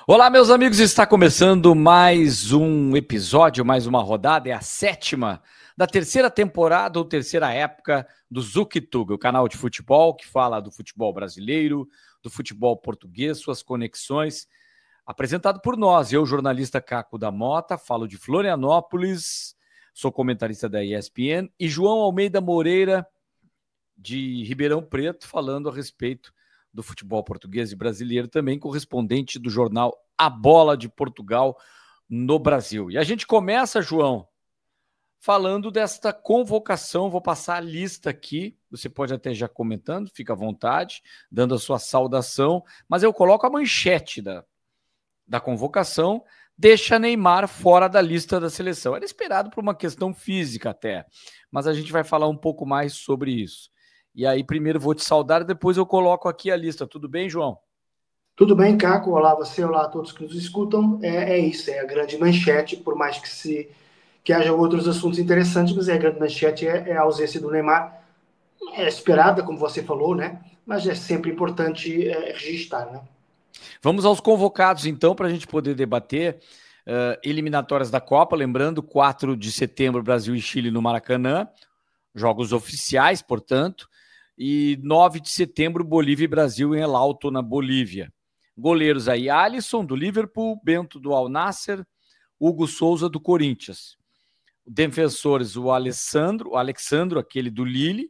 Olá, meus amigos, está começando mais um episódio, mais uma rodada, é a 7ª da terceira temporada ou terceira época do ZucTube, o canal de futebol que fala do futebol brasileiro, do futebol português, suas conexões, apresentado por nós, eu, jornalista Caco da Mota, falo de Florianópolis, sou comentarista da ESPN, e João Almeida Moreira, de Ribeirão Preto, falando a respeito do futebol português e brasileiro, também correspondente do jornal A Bola de Portugal no Brasil. E a gente começa, João, falando desta convocação. Vou passar a lista aqui, você pode até já comentando, fica à vontade, dando a sua saudação, mas eu coloco a manchete da convocação, deixa Neymar fora da lista da seleção. Era esperado por uma questão física até, mas a gente vai falar um pouco mais sobre isso. E aí, primeiro vou te saudar, depois eu coloco aqui a lista. Tudo bem, João? Tudo bem, Caco? Olá você, olá a todos que nos escutam. É isso, é a grande manchete, por mais que haja outros assuntos interessantes, mas a grande manchete é a ausência do Neymar. É esperada, como você falou, né? Mas é sempre importante registrar, né? Vamos aos convocados, então, para a gente poder debater eliminatórias da Copa. Lembrando, 4 de setembro, Brasil e Chile no Maracanã. Jogos oficiais, portanto. E 9 de setembro, Bolívia e Brasil em El Alto, na Bolívia. Goleiros aí, Alisson, do Liverpool, Bento, do Al Nassr, Hugo Souza, do Corinthians. Defensores, o Alexandro, aquele do Lille,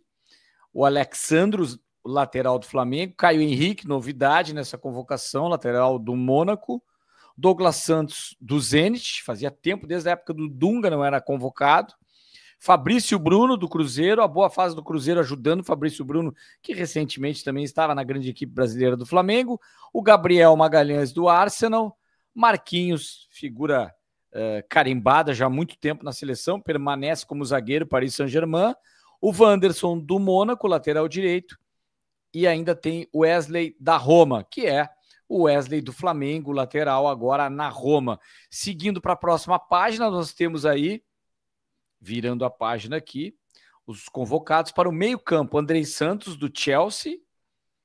o Alexandro, o lateral do Flamengo, Caio Henrique, novidade nessa convocação, lateral do Mônaco, Douglas Santos, do Zenit, fazia tempo, desde a época do Dunga, não era convocado, Fabrício Bruno, do Cruzeiro, a boa fase do Cruzeiro ajudando o Fabrício Bruno, que recentemente também estava na grande equipe brasileira do Flamengo, o Gabriel Magalhães, do Arsenal, Marquinhos, figura carimbada já há muito tempo na seleção, permanece como zagueiro Paris Saint-Germain, o Wanderson, do Mônaco, lateral direito, e ainda tem o Wesley da Roma, que é o Wesley do Flamengo, lateral agora na Roma. Seguindo para a próxima página, nós temos aí, virando a página aqui, os convocados para o meio-campo. Andrei Santos, do Chelsea,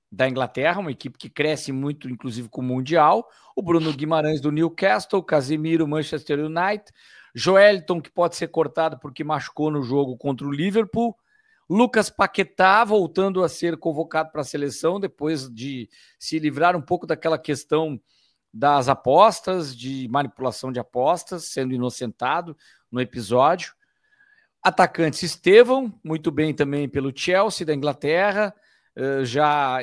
da Inglaterra, uma equipe que cresce muito, inclusive com o Mundial. O Bruno Guimarães, do Newcastle. Casemiro, Manchester United. Joelinton, que pode ser cortado porque machucou no jogo contra o Liverpool. Lucas Paquetá, voltando a ser convocado para a seleção, depois de se livrar um pouco daquela questão das apostas, de manipulação de apostas, sendo inocentado no episódio. Atacante Estevão, muito bem também pelo Chelsea da Inglaterra, já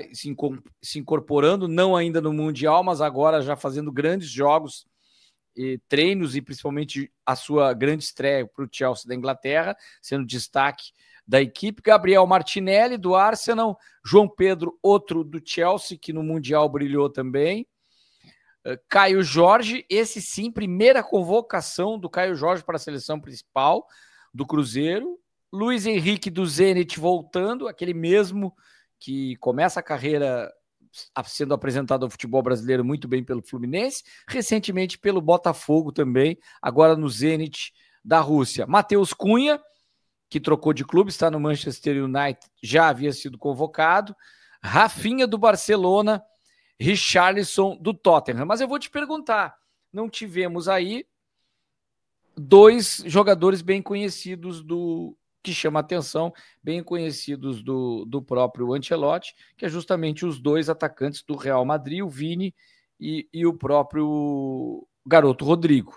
se incorporando, não ainda no Mundial, mas agora já fazendo grandes jogos, treinos e principalmente a sua grande estreia para o Chelsea da Inglaterra, sendo destaque da equipe. Gabriel Martinelli, do Arsenal, João Pedro, outro do Chelsea, que no Mundial brilhou também. Caio Jorge, esse sim, primeira convocação do Caio Jorge para a seleção principal do Cruzeiro. Luiz Henrique, do Zenit, voltando, aquele mesmo que começa a carreira sendo apresentado ao futebol brasileiro muito bem pelo Fluminense, recentemente pelo Botafogo também, agora no Zenit da Rússia. Matheus Cunha, que trocou de clube, está no Manchester United, já havia sido convocado. Rafinha, do Barcelona, Richarlison, do Tottenham. Mas eu vou te perguntar, não tivemos aí 2 jogadores bem conhecidos que chama a atenção, bem conhecidos do próprio Ancelotti, que é justamente os 2 atacantes do Real Madrid, o Vini e o próprio garoto Rodrigo.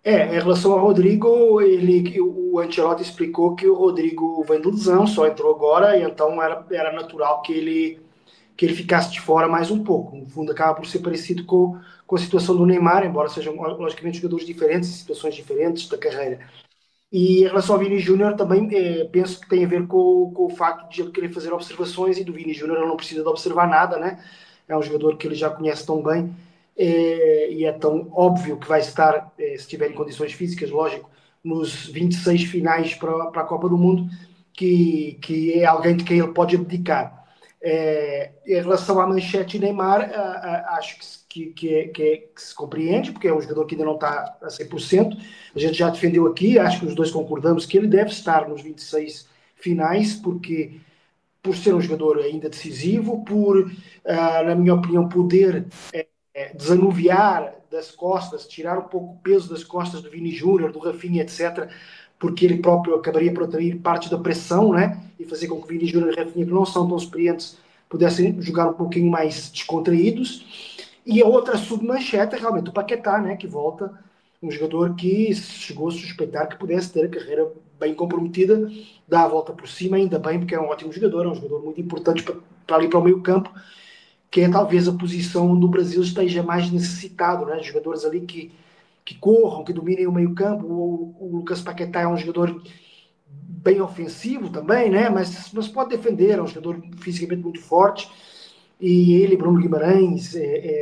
Em relação ao Rodrigo, o Ancelotti explicou que o Rodrigo vem de lesão, só entrou agora, e então era natural que ele ficasse de fora mais um pouco. No fundo, acaba por ser parecido com a situação do Neymar, embora sejam, logicamente, jogadores diferentes, situações diferentes da carreira. E em relação ao Vini Júnior, também penso que tem a ver com o facto de ele querer fazer observações, e do Vini Júnior ele não precisa de observar nada, né? É um jogador que ele já conhece tão bem, e é tão óbvio que vai estar, se tiver em condições físicas, lógico, nos 26 finais para a Copa do Mundo, que é alguém de quem ele pode abdicar. Em relação à manchete Neymar, acho que se compreende, porque é um jogador que ainda não está a 100%. A gente já defendeu aqui, acho que os dois concordamos que ele deve estar nos 26 finais, porque por ser um jogador ainda decisivo, por, na minha opinião, poder desanuviar das costas, tirar um pouco o peso das costas do Vini Júnior, do Rafinha, etc., porque ele próprio acabaria por atrair parte da pressão, né? E fazer com que o Vini Júnior e o Rafinha, que não são tão experientes, pudessem jogar um pouquinho mais descontraídos. E a outra submanchete é realmente o Paquetá, né? Que volta, um jogador que chegou a suspeitar que pudesse ter a carreira bem comprometida, dá a volta por cima, ainda bem, porque é um ótimo jogador, é um jogador muito importante para ali para o meio campo, que é talvez a posição onde o Brasil esteja mais necessitado, né? Jogadores ali que corram, que dominem o meio campo. O Lucas Paquetá é um jogador bem ofensivo também, né? Mas pode defender, é um jogador fisicamente muito forte. E ele, Bruno Guimarães,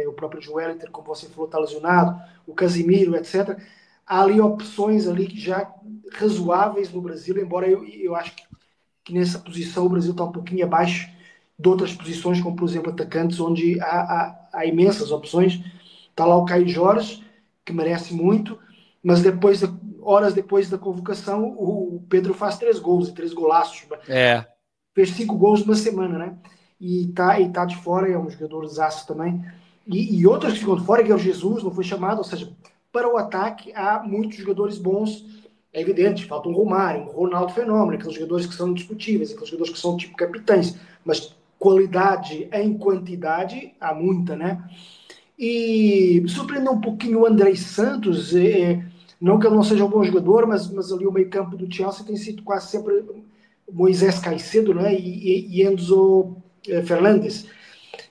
o próprio Joelinton, como você falou, está lesionado, o Casimiro, etc. Há ali opções ali já razoáveis no Brasil, embora eu acho que nessa posição o Brasil está um pouquinho abaixo de outras posições, como por exemplo atacantes, onde há imensas opções. Está lá o Caio Jorge, que merece muito, mas horas depois da convocação, o Pedro faz 3 gols e 3 golaços. Fez 5 gols numa semana, né? E tá de fora, é um jogador zaço também. E outros que ficam de fora, que é o Jesus, não foi chamado, ou seja, para o ataque há muitos jogadores bons. É evidente, falta um Romário, um Ronaldo Fenômeno, aqueles jogadores que são indiscutíveis, aqueles jogadores que são tipo capitães, mas qualidade em quantidade há muita, né? E surpreendeu um pouquinho o Andrei Santos, não que ele não seja um bom jogador, mas ali o meio campo do Chelsea tem sido quase sempre Moisés Caicedo, né? E Enzo Fernandes.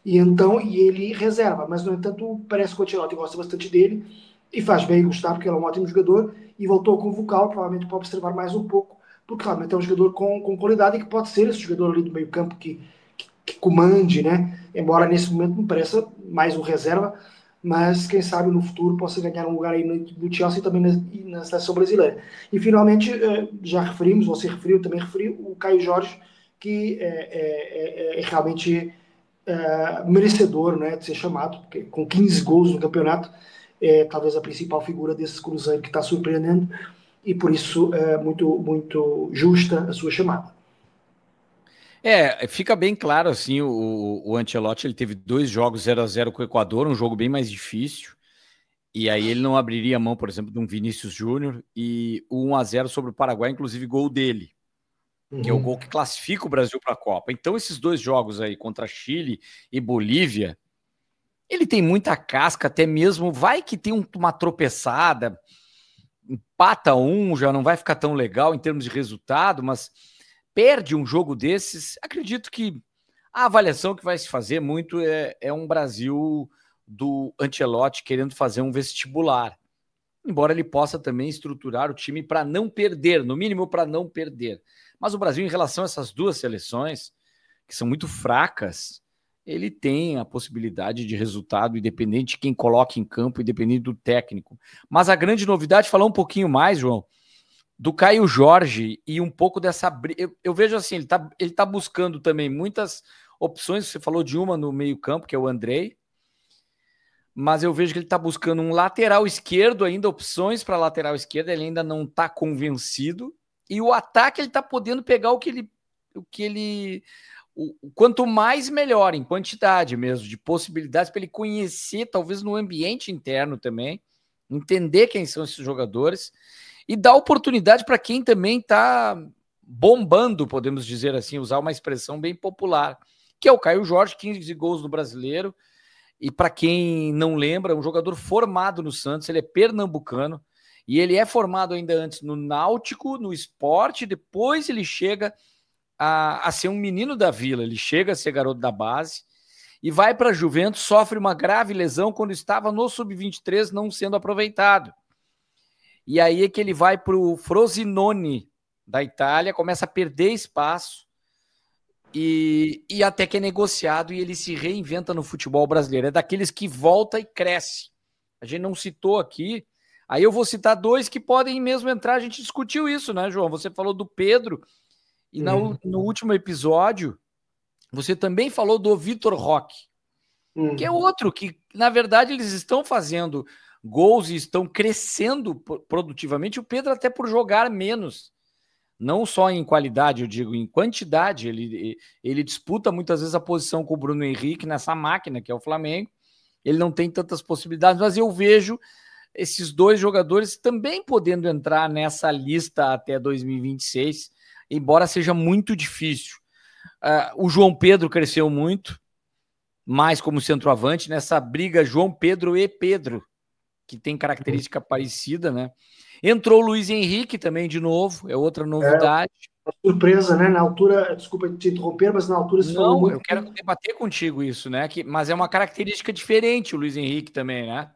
E ele reserva, mas no entanto parece que o Ancelotti gosta bastante dele e faz bem gostar, porque ele é um ótimo jogador e voltou a convocá-lo, provavelmente para observar mais um pouco, porque realmente é um jogador com qualidade e que pode ser esse jogador ali do meio campo que comande, né? Embora nesse momento me pareça mais um reserva, mas quem sabe no futuro possa ganhar um lugar aí no Chelsea e também na seleção brasileira. E finalmente, já referimos, você referiu, também referiu, o Caio Jorge, que é realmente merecedor, né, de ser chamado, porque com 15 gols no campeonato, é talvez a principal figura desse Cruzeiro que está surpreendendo, e por isso é muito, muito justa a sua chamada. Fica bem claro, assim, o Ancelotti, ele teve 2 jogos 0-0 com o Equador, um jogo bem mais difícil, e aí ele não abriria a mão, por exemplo, de um Vinícius Júnior, e o 1-0 sobre o Paraguai, inclusive gol dele, que é o gol que classifica o Brasil para a Copa. Então esses 2 jogos aí, contra Chile e Bolívia, ele tem muita casca, até mesmo, vai que tem uma tropeçada, empata já não vai ficar tão legal em termos de resultado, mas perde um jogo desses, acredito que a avaliação que vai se fazer muito é um Brasil do Ancelotti querendo fazer um vestibular. Embora ele possa também estruturar o time para não perder, no mínimo para não perder. Mas o Brasil, em relação a essas 2 seleções, que são muito fracas, ele tem a possibilidade de resultado, independente de quem coloca em campo, independente do técnico. Mas a grande novidade, falar um pouquinho mais, João, do Caio Jorge e um pouco dessa... Eu vejo assim, ele tá buscando também muitas opções, você falou de uma no meio campo, que é o Andrei, mas eu vejo que ele está buscando um lateral esquerdo ainda, opções para lateral esquerdo, ele ainda não está convencido, e o ataque ele está podendo pegar quanto mais melhor, em quantidade mesmo, de possibilidades para ele conhecer, talvez no ambiente interno também, entender quem são esses jogadores, e dar oportunidade para quem também está bombando, podemos dizer assim, usar uma expressão bem popular, que é o Caio Jorge, 15 gols no Brasileiro. E para quem não lembra, um jogador formado no Santos, ele é pernambucano, e ele é formado ainda antes no Náutico, no Sport, depois ele chega a ser um menino da Vila, ele chega a ser garoto da base, e vai para a Juventus, sofre uma grave lesão quando estava no Sub-23, não sendo aproveitado. E aí é que ele vai para o Frosinone da Itália, começa a perder espaço, e até que é negociado e ele se reinventa no futebol brasileiro. É daqueles que volta e cresce. A gente não citou aqui, aí eu vou citar 2 que podem mesmo entrar. A gente discutiu isso, né, João? Você falou do Pedro, e no último episódio você também falou do Vitor Roque, que é outro que, na verdade, eles estão fazendo gols e estão crescendo produtivamente. O Pedro até por jogar menos Não só em qualidade, eu digo, em quantidade. Ele disputa muitas vezes a posição com o Bruno Henrique nessa máquina que é o Flamengo. Ele não tem tantas possibilidades, mas eu vejo esses dois jogadores também podendo entrar nessa lista até 2026, embora seja muito difícil. O João Pedro cresceu muito, mais como centroavante, nessa briga João Pedro e Pedro, que tem característica parecida, né? Entrou o Luiz Henrique também de novo, é outra novidade. Uma surpresa, né? Na altura, desculpa te interromper, mas na altura se falou Não, muito. eu quero debater contigo isso, né? Mas é uma característica diferente o Luiz Henrique também, né?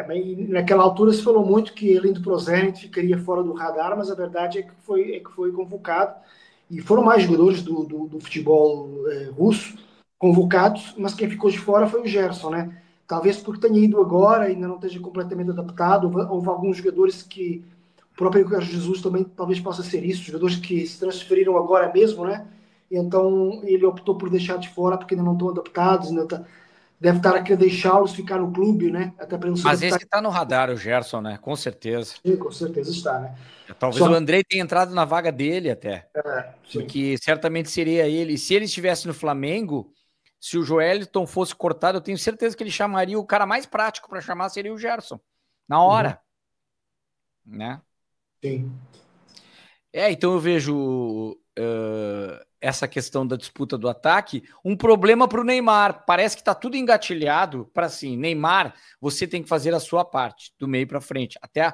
Bem, naquela altura se falou muito que ele indo para o Zenit ficaria fora do radar, mas a verdade é que foi convocado. E foram mais jogadores do futebol russo convocados, mas quem ficou de fora foi o Gerson, né? Talvez porque tenha ido agora, ainda não esteja completamente adaptado. Houve alguns jogadores que. O próprio Jorge Jesus também talvez possa ser isso, jogadores que se transferiram agora mesmo, né? E então ele optou por deixar de fora porque ainda não estão adaptados, deve estar a querer deixá-los ficar no clube, né? Até para eles se Mas adaptar. esse está no radar, o Gerson, né? Com certeza. Sim, com certeza está, né? Talvez o Andrei tenha entrado na vaga dele até. Sim. Porque certamente seria ele. Se ele estivesse no Flamengo, se o Joeliton fosse cortado, eu tenho certeza que ele chamaria o cara mais prático para chamar seria o Gerson. Na hora. Né? Sim. Então eu vejo essa questão da disputa do ataque um problema para o Neymar. Parece que está tudo engatilhado para assim, Neymar, você tem que fazer a sua parte, do meio para frente. Até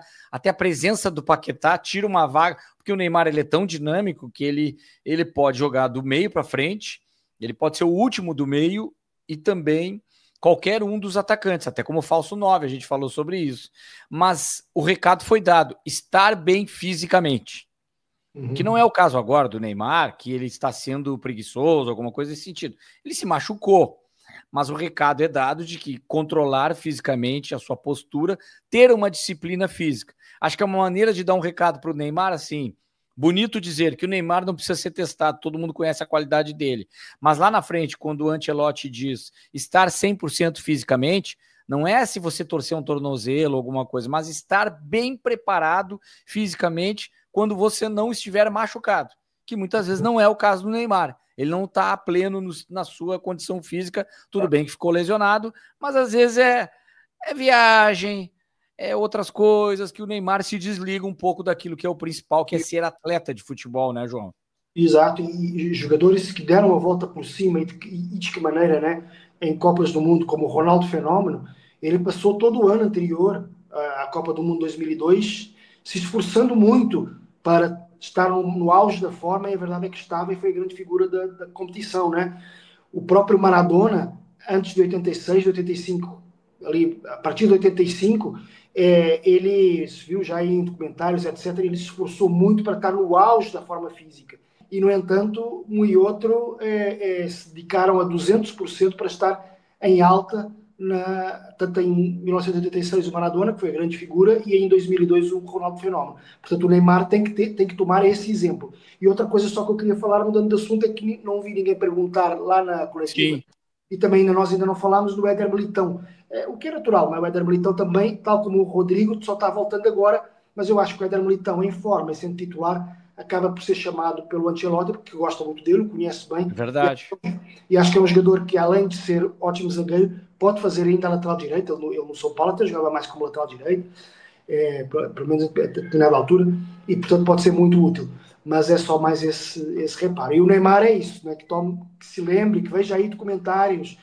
a presença do Paquetá tira uma vaga, porque o Neymar ele é tão dinâmico que ele pode jogar do meio para frente, ele pode ser o último do meio e também qualquer um dos atacantes, até como falso 9, a gente falou sobre isso. Mas o recado foi dado, estar bem fisicamente. Que não é o caso agora do Neymar, que ele está sendo preguiçoso, alguma coisa nesse sentido. Ele se machucou, mas o recado é dado de que controlar fisicamente a sua postura, ter uma disciplina física. Acho que é uma maneira de dar um recado para o Neymar, assim, bonito dizer que o Neymar não precisa ser testado, todo mundo conhece a qualidade dele. Mas lá na frente, quando o Ancelotti diz estar 100% fisicamente, não é se você torcer um tornozelo ou alguma coisa, mas estar bem preparado fisicamente quando você não estiver machucado, que muitas vezes não é o caso do Neymar. Ele não está a pleno na sua condição física, tudo bem que ficou lesionado, mas às vezes é viagem, outras coisas que o Neymar se desliga um pouco daquilo que é o principal, que é ser atleta de futebol, né, João? Exato, e jogadores que deram a volta por cima e de que maneira, né? Em Copas do Mundo, como o Ronaldo Fenômeno, ele passou todo o ano anterior à Copa do Mundo 2002 se esforçando muito para estar no auge da forma, e a verdade é que estava e foi a grande figura da competição, né? O próprio Maradona, antes de 86, de 85, ali, a partir de 85, ele se viu já em documentários, etc., ele se esforçou muito para estar no auge da forma física. E, no entanto, um e outro se dedicaram a 200% para estar em alta, tanto em 1986 o Maradona, que foi a grande figura, e em 2002 o Ronaldo Fenômeno. Portanto, o Neymar tem que tomar esse exemplo. E outra coisa só que eu queria falar, mudando de assunto, é que não ouvi ninguém perguntar lá na coletiva. Sim. E também nós ainda não falámos do Éder Militão. O que é natural, mas o Éder Militão também, tal como o Rodrigo, só está voltando agora, mas eu acho que o Éder Militão, em forma e sendo titular, acaba por ser chamado pelo Ancelotti, porque gosta muito dele, o conhece bem. Verdade. E acho que é um jogador que, além de ser ótimo zagueiro, pode fazer ainda a lateral direita. Ele no São Paulo até jogava mais como lateral direito, pelo menos a determinada altura, e portanto pode ser muito útil. Mas é só mais esse reparo. E o Neymar é isso, né? Que se lembre, que veja aí documentários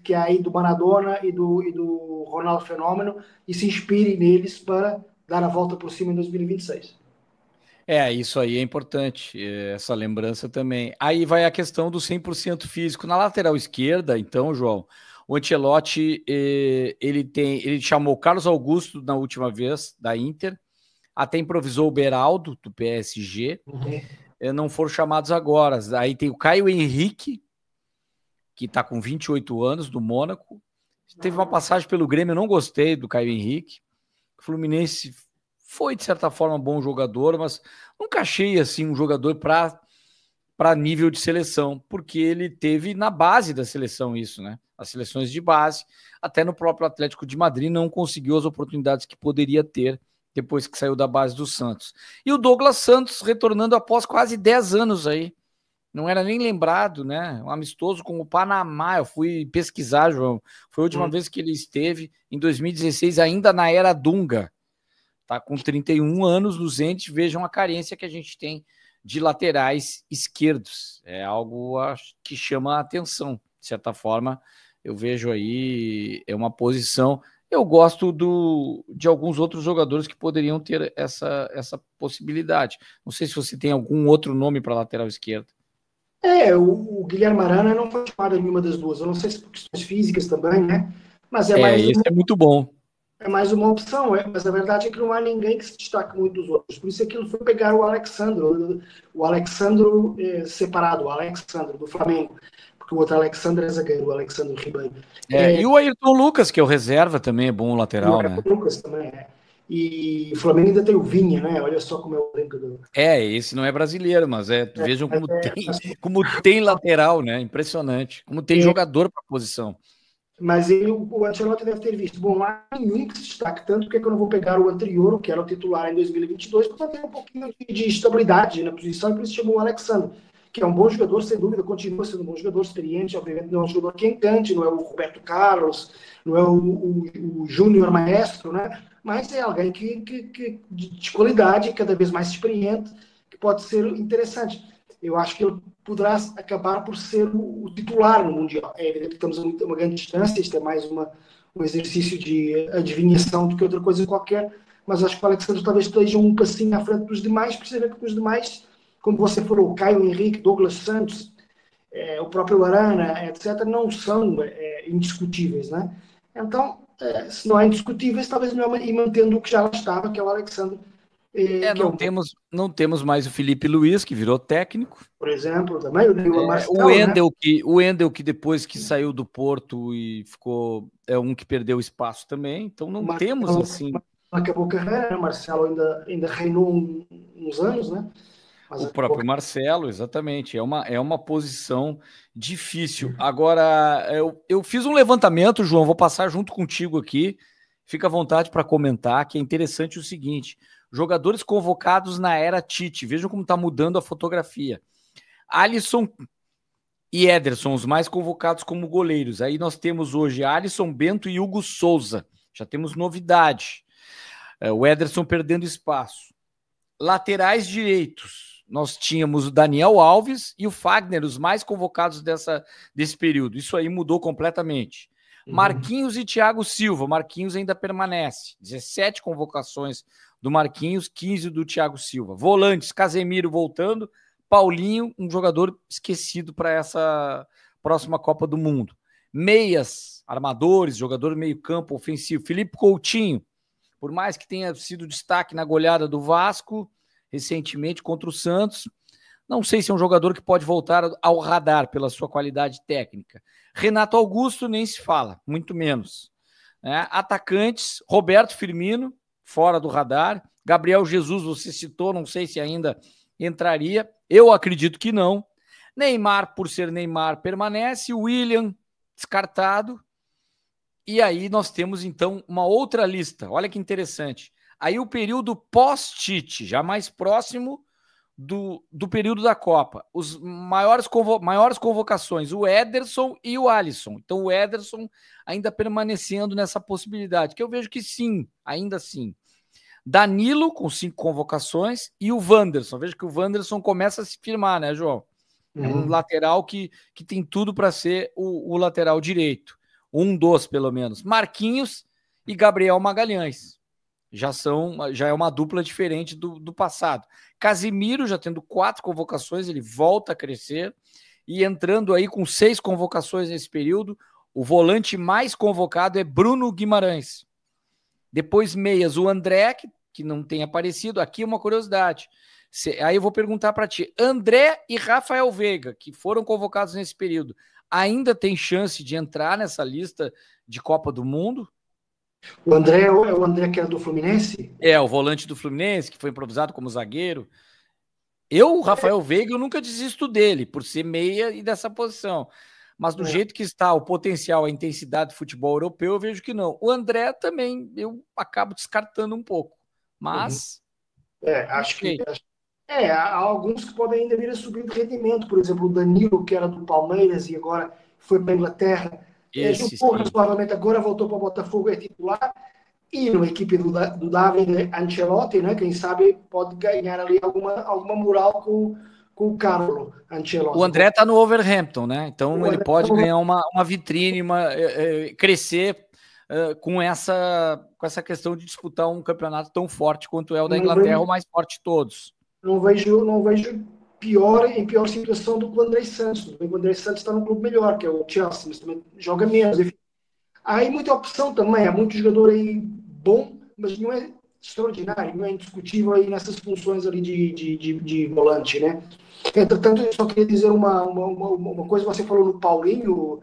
que há aí do Maradona e do Ronaldo Fenômeno e se inspire neles para dar a volta por cima em 2026. Isso aí é importante, essa lembrança também. Aí vai a questão do 100% físico. Na lateral esquerda, então, João, o Ancelotti, ele chamou Carlos Augusto na última vez, da Inter, até improvisou o Beraldo, do PSG, não foram chamados agora. Aí tem o Caio Henrique, que está com 28 anos, do Mônaco. Teve uma passagem pelo Grêmio, eu não gostei do Caio Henrique. O Fluminense foi, de certa forma, um bom jogador, mas nunca achei assim um jogador para nível de seleção, porque ele teve na base da seleção isso, né? As seleções de base, até no próprio Atlético de Madrid não conseguiu as oportunidades que poderia ter depois que saiu da base do Santos. E o Douglas Santos retornando após quase 10 anos aí. Não era nem lembrado, né? Um amistoso com o Panamá. Eu fui pesquisar, João. Foi a última vez que ele esteve, em 2016, ainda na era Dunga. Tá com 31 anos, Luzente. Vejam a carência que a gente tem de laterais esquerdos. É algo que chama a atenção. De certa forma, eu vejo aí, é uma posição. Eu gosto de alguns outros jogadores que poderiam ter essa possibilidade. Não sei se você tem algum outro nome para lateral esquerdo. O Guilherme Arana não foi chamado em nenhuma das duas. Eu não sei se por questões físicas também, né? Mas Esse é muito bom. É mais uma opção, mas a verdade é que não há ninguém que se destaque muito dos outros. Por isso aquilo foi pegar o Alexandro separado, o Alexandro do Flamengo, porque o outro Alexandre é zagueiro, o Alexandre Ribeiro. E o Ayrton Lucas, que é o reserva, também é bom lateral, né? O Lucas também é. E o Flamengo ainda tem o Vinha, né? Olha só como é o brincadeiro. Esse não é brasileiro, mas vejam como tem lateral, né? Impressionante. Como tem jogador para a posição. Mas o Ancelotti deve ter visto, bom, não há nenhum que se destaque tanto, porque é que eu não vou pegar o anterior, que era o titular em 2022, para ter um pouquinho de estabilidade na posição, e por isso chamou o Alexandre, que é um bom jogador, sem dúvida, continua sendo um bom jogador, experiente, obviamente não é um jogador que encante, não é o Roberto Carlos, não é o Júnior Maestro, né? Mas é alguém de qualidade, cada vez mais experiente, que pode ser interessante. Eu acho que ele poderá acabar por ser o titular no Mundial. É evidente que estamos a uma grande distância, isto é mais um exercício de adivinhação do que outra coisa qualquer, mas acho que o Alexandre talvez esteja um passinho à frente dos demais, percebendo que os demais, como você falou, Caio Henrique, Douglas Santos, o próprio Arana, etc., não são indiscutíveis, né? Então, se não é indiscutíveis, talvez não é, e mantendo o que já lá estava, que é o Alexandre. Não temos mais o Felipe Luiz, que virou técnico. Por exemplo, também o Marcelo, o Wendel, que depois que saiu do Porto e ficou, é um que perdeu espaço também. Então não temos assim. Acabou a carreira, né? Marcelo ainda reinou uns anos, né? Mas o próprio Marcelo, exatamente. É uma posição difícil. Agora, eu fiz um levantamento, João, vou passar junto contigo aqui. Fica à vontade para comentar, que é interessante o seguinte: jogadores convocados na era Tite. Vejam como está mudando a fotografia. Alisson e Ederson, os mais convocados como goleiros. Aí nós temos hoje Alisson, Bento e Hugo Souza. Já temos novidade. O Ederson perdendo espaço. Laterais direitos. Nós tínhamos o Daniel Alves e o Fagner, os mais convocados desse período. Isso aí mudou completamente. Marquinhos e Thiago Silva. Marquinhos ainda permanece. 17 convocações do Marquinhos, 15 do Thiago Silva. Volantes, Casemiro voltando, Paulinho, um jogador esquecido para essa próxima Copa do Mundo. Meias, armadores, jogador meio-campo ofensivo. Felipe Coutinho, por mais que tenha sido destaque na goleada do Vasco, recentemente contra o Santos, não sei se é um jogador que pode voltar ao radar pela sua qualidade técnica. Renato Augusto nem se fala, muito menos. Atacantes, Roberto Firmino, fora do radar. Gabriel Jesus, você citou, não sei se ainda entraria. Eu acredito que não. Neymar, por ser Neymar, permanece. William, descartado. E aí nós temos, então, uma outra lista. Olha que interessante. Aí o período pós-Tite, já mais próximo do período da Copa. Os maiores convocações, o Ederson e o Alisson. Então o Ederson ainda permanecendo nessa possibilidade, que eu vejo que sim, ainda sim. Danilo com 5 convocações e o Wanderson. Vejo que o Wanderson começa a se firmar, né, João? É um lateral que tem tudo para ser o lateral direito. Um dos, pelo menos. Marquinhos e Gabriel Magalhães. Já é uma dupla diferente do passado. Casimiro já tendo 4 convocações, ele volta a crescer. E entrando aí com 6 convocações nesse período, o volante mais convocado é Bruno Guimarães. Depois meias, o André, que não tem aparecido. Aqui uma curiosidade. Aí eu vou perguntar para ti. André e Rafael Veiga, que foram convocados nesse período, ainda tem chance de entrar nessa lista de Copa do Mundo? O André é o André que era do Fluminense? O volante do Fluminense, que foi improvisado como zagueiro. O Rafael Veiga, eu nunca desisto dele, por ser meia e dessa posição. Mas do jeito que está o potencial, a intensidade do futebol europeu, eu vejo que não. O André também, eu acabo descartando um pouco. Mas, Acho que há alguns que podem ainda vir a subir de rendimento. Por exemplo, o Danilo, que era do Palmeiras e agora foi para a Inglaterra, esse jogou sim. razoavelmente, agora voltou para o Botafogo, é titular. E numa equipe do David Ancelotti, né, quem sabe pode ganhar ali alguma moral com o Carlo O Ancelotti. André está no Overhampton, né? Então O ele André pode ganhar uma vitrine, crescer com essa questão de disputar um campeonato tão forte quanto é o da Inglaterra, o mais forte de todos. Não vejo em pior situação do que o André Santos. O André Santos está num clube melhor, que é o Chelsea, mas também joga menos. Enfim. Há aí muita opção também, há muito jogador aí bom, mas não é extraordinário, não é indiscutível aí nessas funções ali de volante, né? Entretanto, eu só queria dizer uma coisa, você falou no Paulinho,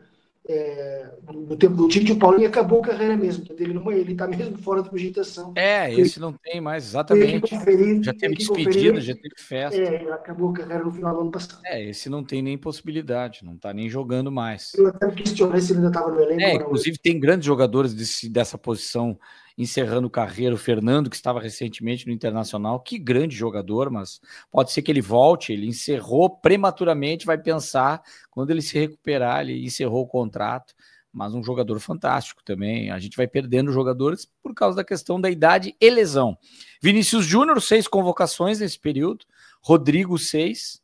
no tempo do Tite, o Paulinho acabou a carreira mesmo, ele está mesmo fora de cogitação. Esse não tem mais, Foi aqui exatamente. conferir, Já teve despedida, já teve festa. acabou a carreira no final do ano passado. Esse não tem nem possibilidade, não está nem jogando mais. Eu até questionei se ele ainda estava no elenco ou não. Inclusive tem grandes jogadores dessa posição encerrando carreira. O Fernando, que estava recentemente no Internacional, que grande jogador, mas pode ser que ele volte. Ele encerrou prematuramente, vai pensar quando ele se recuperar, ele encerrou o contrato, mas um jogador fantástico também. A gente vai perdendo jogadores por causa da questão da idade e lesão. Vinícius Júnior, 6 convocações nesse período, Rodrigo 6.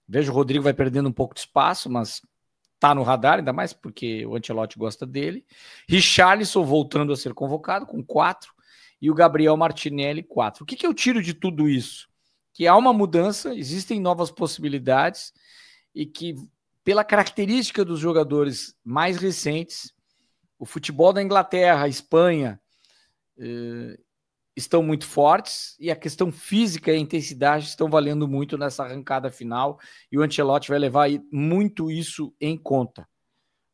Vejo o Rodrigo vai perdendo um pouco de espaço, mas tá no radar, ainda mais porque o Ancelotti gosta dele. Richarlison voltando a ser convocado com 4 e o Gabriel Martinelli 4. O que eu tiro de tudo isso? Que há uma mudança, existem novas possibilidades e que, pela característica dos jogadores mais recentes, o futebol da Inglaterra, a Espanha, estão muito fortes e a questão física e a intensidade estão valendo muito nessa arrancada final e o Ancelotti vai levar muito isso em conta.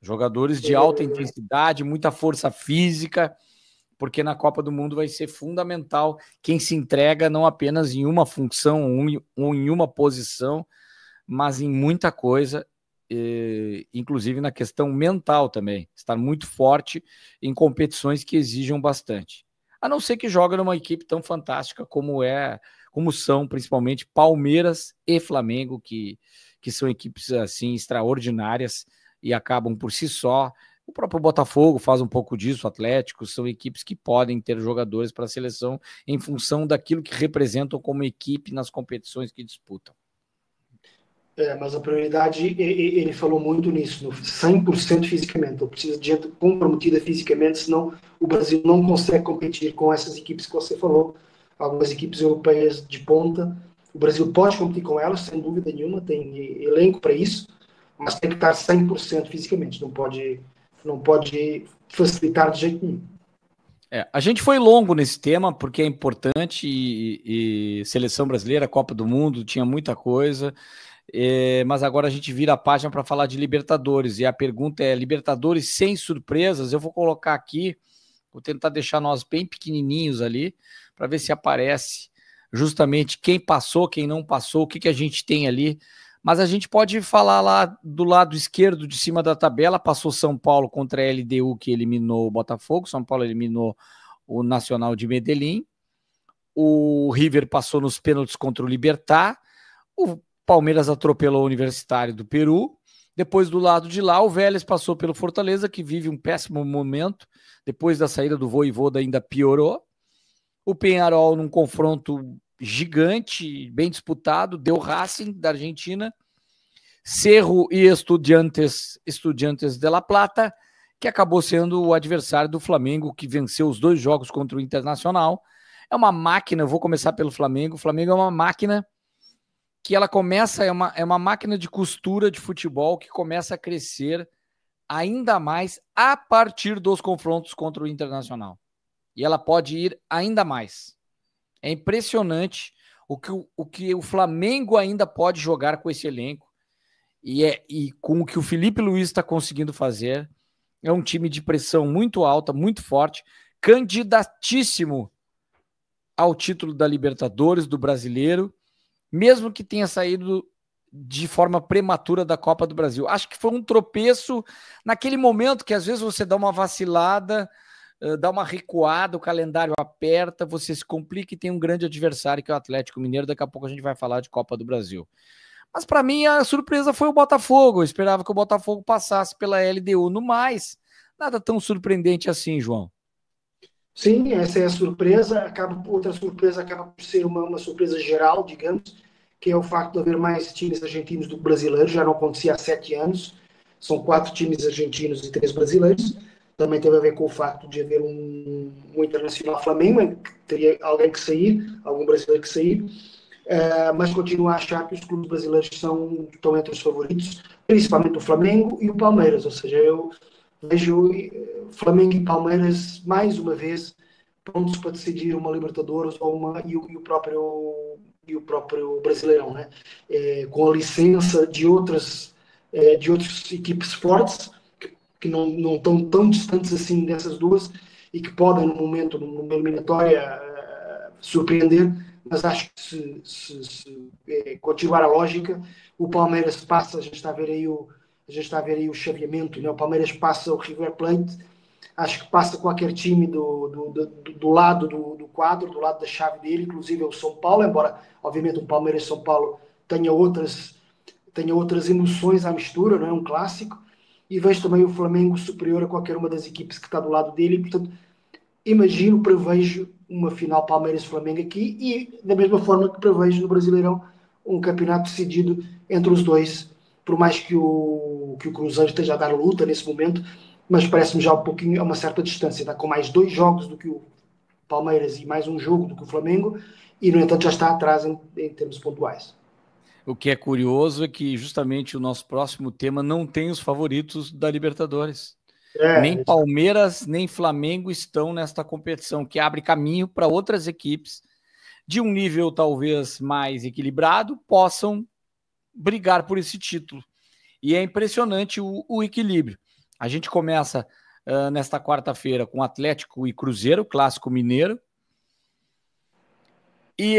Jogadores de alta intensidade, muita força física, porque na Copa do Mundo vai ser fundamental quem se entrega não apenas em uma função ou em uma posição, mas em muita coisa, inclusive na questão mental também, estar muito forte em competições que exijam bastante. A não ser que joga numa equipe tão fantástica como são principalmente Palmeiras e Flamengo, que são equipes assim extraordinárias e acabam por si só. O próprio Botafogo faz um pouco disso, o Atlético, são equipes que podem ter jogadores para a seleção em função daquilo que representam como equipe nas competições que disputam. Mas a prioridade, ele falou muito nisso, no 100% fisicamente. Então precisa de gente comprometida fisicamente, senão o Brasil não consegue competir com essas equipes que você falou, algumas equipes europeias de ponta. O Brasil pode competir com elas, sem dúvida nenhuma, tem elenco para isso, mas tem que estar 100% fisicamente, não pode facilitar de jeito nenhum. A gente foi longo nesse tema, porque é importante, e seleção brasileira, Copa do Mundo, tinha muita coisa. Mas agora a gente vira a página para falar de Libertadores, e a pergunta é: Libertadores sem surpresas? Eu vou colocar aqui, vou tentar deixar nós bem pequenininhos ali, para ver se aparece justamente quem passou, quem não passou, o que a gente tem ali. Mas a gente pode falar lá do lado esquerdo de cima da tabela. Passou São Paulo contra a LDU, que eliminou o Botafogo. São Paulo eliminou o Nacional de Medellín. O River passou nos pênaltis contra o Libertad. O Palmeiras atropelou o Universitário do Peru. Depois, do lado de lá, o Vélez passou pelo Fortaleza, que vive um péssimo momento. Depois da saída do Vojvoda, ainda piorou. O Peñarol, num confronto gigante, bem disputado, deu Racing, da Argentina. Cerro e Estudiantes de La Plata, que acabou sendo o adversário do Flamengo, que venceu os 2 jogos contra o Internacional. É uma máquina, eu vou começar pelo Flamengo. O Flamengo é uma máquina que ela começa, é uma máquina de costura de futebol que começa a crescer ainda mais a partir dos confrontos contra o Internacional. E ela pode ir ainda mais. É impressionante o que o Flamengo ainda pode jogar com esse elenco e com o que o Felipe Luiz está conseguindo fazer. É um time de pressão muito alta, muito forte, candidatíssimo ao título da Libertadores, do Brasileiro, mesmo que tenha saído de forma prematura da Copa do Brasil. Acho que foi um tropeço naquele momento que às vezes você dá uma vacilada, dá uma recuada, o calendário aperta, você se complica e tem um grande adversário que é o Atlético Mineiro. Daqui a pouco a gente vai falar de Copa do Brasil. Mas para mim a surpresa foi o Botafogo. Eu esperava que o Botafogo passasse pela LDU. No mais, nada tão surpreendente assim, João. Sim, essa é a surpresa. Outra surpresa acaba por ser uma surpresa geral, digamos, que é o facto de haver mais times argentinos do que brasileiros. Já não acontecia há 7 anos. São 4 times argentinos e 3 brasileiros. Também teve a ver com o facto de haver um Internacional Flamengo, em que teria alguém que sair, algum brasileiro que sair. Mas continuo a achar que os clubes brasileiros estão entre os favoritos, principalmente o Flamengo e o Palmeiras. Ou seja, eu vejo Flamengo e Palmeiras mais uma vez prontos para decidir uma Libertadores e o próprio Brasileirão, né? Com a licença de outras equipes fortes que não estão tão distantes assim dessas duas e que podem no momento, numa eliminatória, surpreender. Mas acho que se continuar a lógica, o Palmeiras passa, a gente está a ver aí o chaveamento, né? O Palmeiras passa o River Plate, acho que passa qualquer time do lado do quadro, do lado da chave dele, inclusive o São Paulo, embora obviamente o Palmeiras São Paulo tenha outras emoções à mistura, não é um clássico, e vejo também o Flamengo superior a qualquer uma das equipes que está do lado dele, e portanto prevejo uma final Palmeiras-Flamengo aqui e da mesma forma que prevejo no Brasileirão um campeonato decidido entre os dois, por mais que o Cruzeiro esteja a dar luta nesse momento, mas parece-me já um pouquinho a uma certa distância, está com mais 2 jogos do que o Palmeiras e mais um jogo do que o Flamengo e no entanto já está atrás em termos pontuais. O que é curioso é que justamente o nosso próximo tema não tem os favoritos da Libertadores. Nem Palmeiras, nem Flamengo estão nesta competição, que abre caminho para outras equipes de um nível talvez mais equilibrado possam brigar por esse título. E é impressionante o equilíbrio. A gente começa nesta quarta-feira com Atlético e Cruzeiro, clássico mineiro. E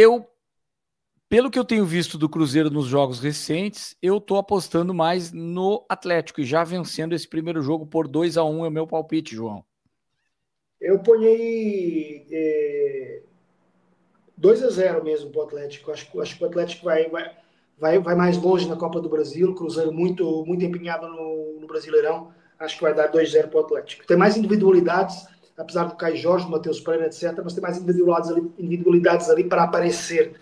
pelo que eu tenho visto do Cruzeiro nos jogos recentes, eu estou apostando mais no Atlético e já vencendo esse primeiro jogo por 2-1 é o meu palpite, João. Eu ponho aí 2-0 mesmo para o Atlético. Acho que o Atlético vai mais longe na Copa do Brasil. O Cruzeiro muito empenhado no Brasileirão. Acho que vai dar 2-0 para o Atlético. Tem mais individualidades, apesar do Caio Jorge, do Matheus Pereira, etc. Mas tem mais individualidades ali para aparecer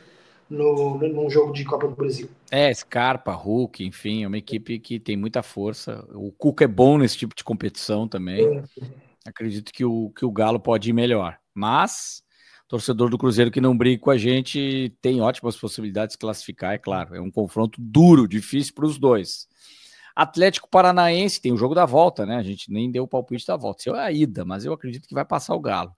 num jogo de Copa do Brasil. Scarpa, Hulk, enfim, é uma equipe que tem muita força. O Cuca é bom nesse tipo de competição também. Acredito que o Galo pode ir melhor. Mas torcedor do Cruzeiro que não briga com a gente tem ótimas possibilidades de classificar, é claro. É um confronto duro, difícil para os dois. Atlético Paranaense tem o jogo da volta, né? A gente nem deu o palpite da volta. Isso é a ida, mas eu acredito que vai passar o Galo.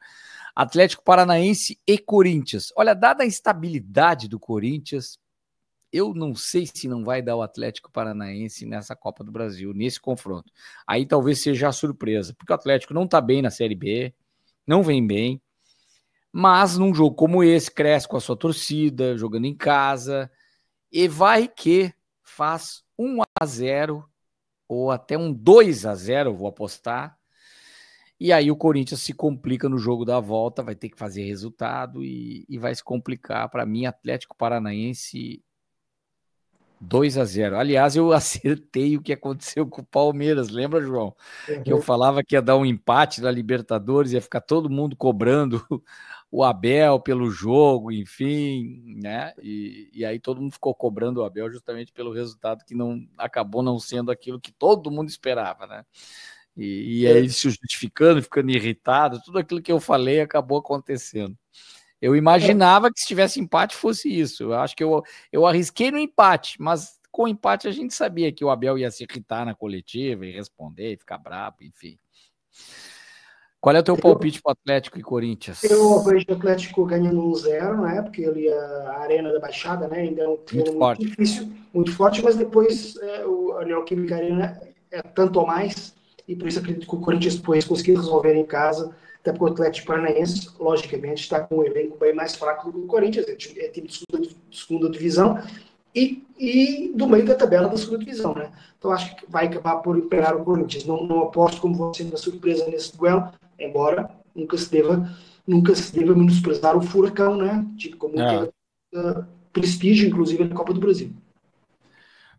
Atlético Paranaense e Corinthians. Olha, dada a instabilidade do Corinthians, eu não sei se não vai dar o Atlético Paranaense nessa Copa do Brasil, nesse confronto. Aí talvez seja a surpresa, porque o Atlético não tá bem na Série B, não vem bem, mas num jogo como esse, cresce com a sua torcida, jogando em casa, e vai que faz 1-0 ou até um 2-0, eu vou apostar. E aí o Corinthians se complica no jogo da volta, vai ter que fazer resultado e vai se complicar. Para mim, Atlético Paranaense 2-0. Aliás, eu acertei o que aconteceu com o Palmeiras, lembra, João? Que eu falava que ia dar um empate na Libertadores, ia ficar todo mundo cobrando o Abel pelo jogo, enfim, né? E aí todo mundo ficou cobrando o Abel justamente pelo resultado que acabou não sendo aquilo que todo mundo esperava, né? E aí se justificando, ficando irritado, tudo aquilo que eu falei acabou acontecendo. Eu imaginava que se tivesse empate fosse isso. Eu acho que eu arrisquei no empate, mas com o empate a gente sabia que o Abel ia se irritar na coletiva e responder, e ficar bravo, enfim. Qual é o teu palpite para o Atlético e Corinthians? Eu vejo o Atlético ganhando 1-0, né? Porque ali a Arena da Baixada, né? Ainda é um treino muito difícil, muito forte, mas depois a Neoquímica Arena é tanto ou mais, e por isso acredito que o Corinthians depois conseguir resolver em casa, até porque o Atlético Paranaense, logicamente, está com um elenco bem mais fraco do que o Corinthians, é time de segunda divisão e do meio da tabela da segunda divisão, né? Então acho que vai acabar por imperar o Corinthians. Não aposto como você na surpresa nesse duelo, embora Nunca se deva menosprezar o Furacão, né? Tipo, com muito prestígio, inclusive, na Copa do Brasil.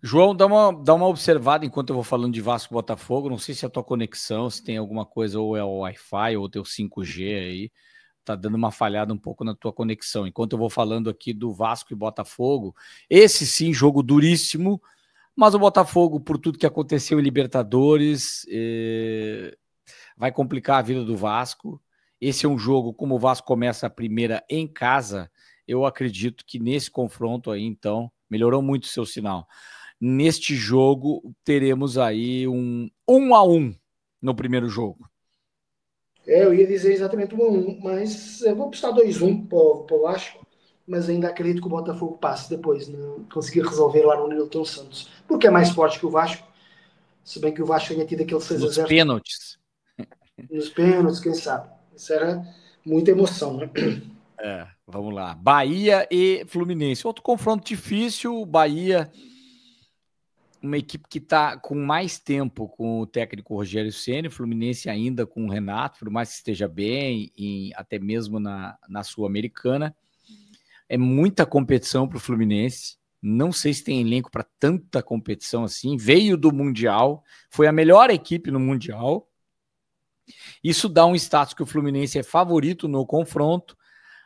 João, dá uma observada enquanto eu vou falando de Vasco e Botafogo. Não sei se é a tua conexão, se tem alguma coisa, ou é o Wi-Fi, ou o teu 5G aí. Tá dando uma falhada um pouco na tua conexão. Enquanto eu vou falando aqui do Vasco e Botafogo, esse sim, jogo duríssimo, mas o Botafogo, por tudo que aconteceu em Libertadores, vai complicar a vida do Vasco. Esse é um jogo, como o Vasco começa a primeira em casa, eu acredito que nesse confronto aí, então, melhorou muito o seu sinal. Neste jogo, teremos aí um 1-1 no primeiro jogo. Eu ia dizer exatamente 1-1, mas eu vou apostar 2-1 para o Vasco, mas ainda acredito que o Botafogo passe depois, não conseguir resolver lá no Nilton Santos, porque é mais forte que o Vasco, se bem que o Vasco tenha tido aquele 6-0 pênaltis. Nos pênaltis, quem sabe. Isso era muita emoção, né? Vamos lá. Bahia e Fluminense. Outro confronto difícil. Bahia, uma equipe que está com mais tempo com o técnico Rogério Ceni, Fluminense ainda com o Renato, por mais que esteja bem, até mesmo na Sul-Americana. É muita competição para o Fluminense. Não sei se tem elenco para tanta competição assim. Veio do Mundial, foi a melhor equipe no Mundial. Isso dá um status que o Fluminense é favorito no confronto,